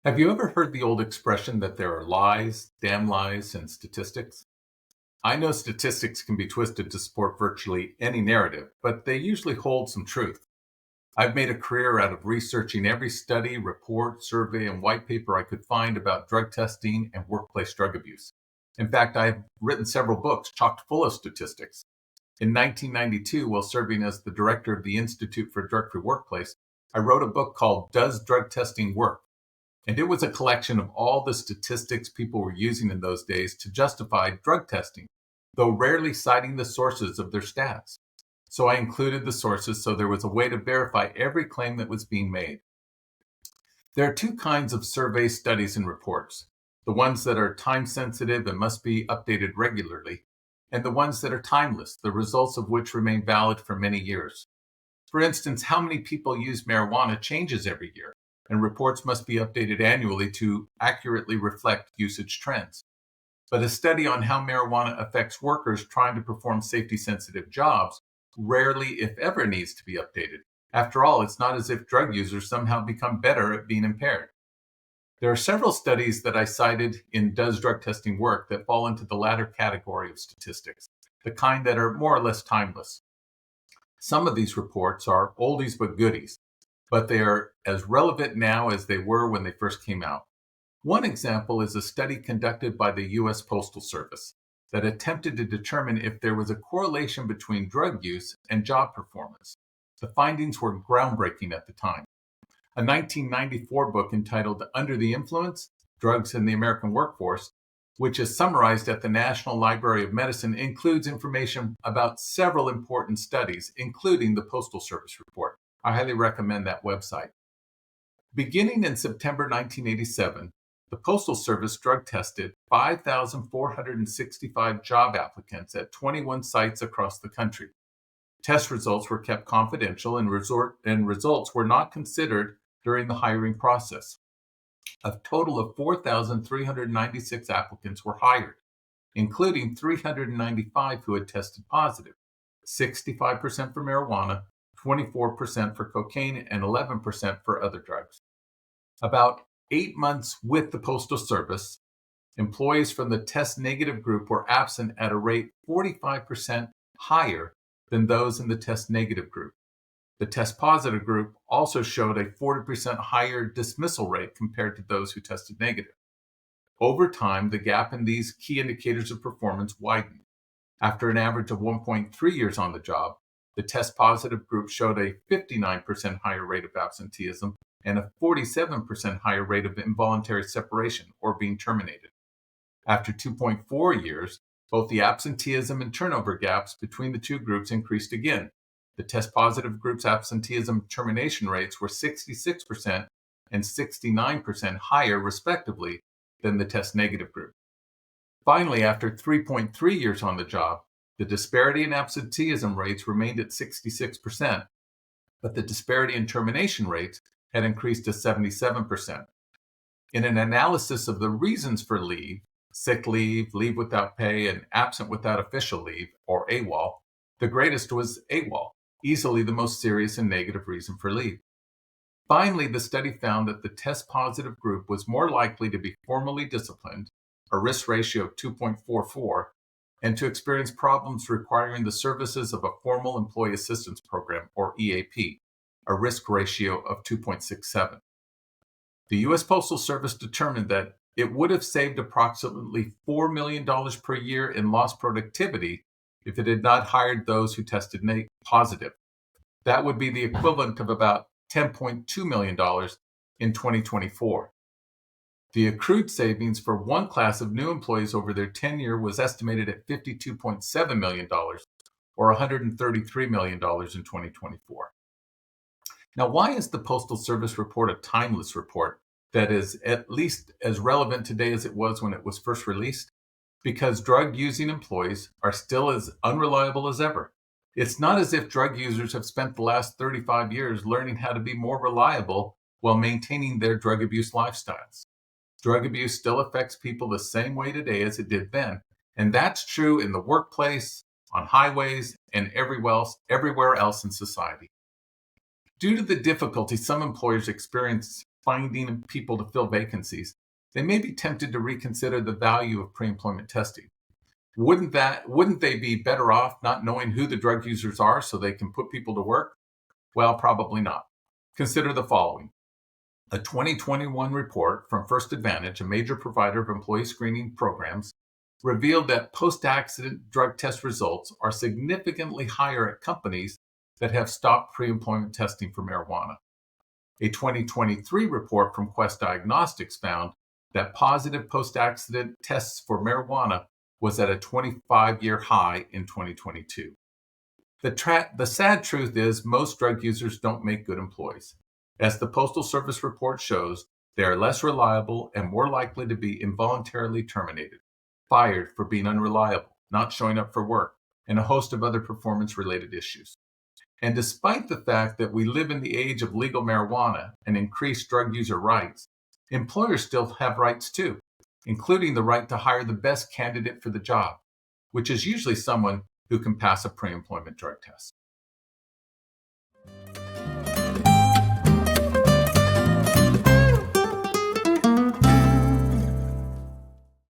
Have you ever heard the old expression that there are lies, damn lies, and statistics? I know statistics can be twisted to support virtually any narrative, but they usually hold some truth. I've made a career out of researching every study, report, survey, and white paper I could find about drug testing and workplace drug abuse. In fact, I've written several books chock full of statistics. In 1992, while serving as the director of the Institute for a Drug-Free Workplace, I wrote a book called Does Drug Testing Work? And it was a collection of all the statistics people were using in those days to justify drug testing, though rarely citing the sources of their stats. So I included the sources so there was a way to verify every claim that was being made. There are two kinds of survey studies and reports: the ones that are time sensitive and must be updated regularly, and the ones that are timeless, the results of which remain valid for many years. For instance, how many people use marijuana changes every year, and reports must be updated annually to accurately reflect usage trends. But a study on how marijuana affects workers trying to perform safety sensitive jobs rarely, if ever, needs to be updated. After all, it's not as if drug users somehow become better at being impaired. There are several studies that I cited in Does Drug Testing Work that fall into the latter category of statistics, the kind that are more or less timeless. Some of these reports are oldies but goodies, but they are as relevant now as they were when they first came out. One example is a study conducted by the U.S. Postal Service that attempted to determine if there was a correlation between drug use and job performance. The findings were groundbreaking at the time. A 1994 book entitled Under the Influence: Drugs in the American Workforce, which is summarized at the National Library of Medicine, includes information about several important studies, including the Postal Service report. I highly recommend that website. Beginning in September 1987, the Postal Service drug tested 5,465 job applicants at 21 sites across the country. Test results were kept confidential and results were not considered during the hiring process. A total of 4,396 applicants were hired, including 395 who had tested positive, 65% for marijuana, 24% for cocaine, and 11% for other drugs. About 8 months with the Postal Service, employees from the test negative group were absent at a rate 45% higher than those in the test negative group. The test positive group also showed a 40% higher dismissal rate compared to those who tested negative. Over time, the gap in these key indicators of performance widened. After an average of 1.3 years on the job, the test positive group showed a 59% higher rate of absenteeism and a 47% higher rate of involuntary separation or being terminated. After 2.4 years, both the absenteeism and turnover gaps between the two groups increased again. The test positive group's absenteeism termination rates were 66% and 69% higher, respectively, than the test negative group. Finally, after 3.3 years on the job, the disparity in absenteeism rates remained at 66%, but the disparity in termination rates had increased to 77%. In an analysis of the reasons for leave, sick leave, leave without pay, and absent without official leave, or AWOL, the greatest was AWOL, easily the most serious and negative reason for leave. Finally, the study found that the test positive group was more likely to be formally disciplined, a risk ratio of 2.44, and to experience problems requiring the services of a formal employee assistance program, or EAP, a risk ratio of 2.67. The U.S. Postal Service determined that it would have saved approximately $4 million per year in lost productivity if it had not hired those who tested positive. That would be the equivalent of about $10.2 million in 2024. The accrued savings for one class of new employees over their tenure was estimated at $52.7 million, or $133 million in 2024. Now, why is the Postal Service report a timeless report that is at least as relevant today as it was when it was first released? Because drug-using employees are still as unreliable as ever. It's not as if drug users have spent the last 35 years learning how to be more reliable while maintaining their drug abuse lifestyles. Drug abuse still affects people the same way today as it did then, and that's true in the workplace, on highways, and everywhere else in society. Due to the difficulty some employers experience finding people to fill vacancies, they may be tempted to reconsider the value of pre-employment testing. Wouldn't they be better off not knowing who the drug users are so they can put people to work? Well, probably not. Consider the following. A 2021 report from First Advantage, a major provider of employee screening programs, revealed that post-accident drug test results are significantly higher at companies that have stopped pre-employment testing for marijuana. A 2023 report from Quest Diagnostics found that positive post-accident tests for marijuana was at a 25-year high in 2022. The sad truth is most drug users don't make good employees. As the Postal Service report shows, they are less reliable and more likely to be involuntarily terminated, fired for being unreliable, not showing up for work, and a host of other performance-related issues. And despite the fact that we live in the age of legal marijuana and increased drug user rights, employers still have rights too, including the right to hire the best candidate for the job, which is usually someone who can pass a pre-employment drug test.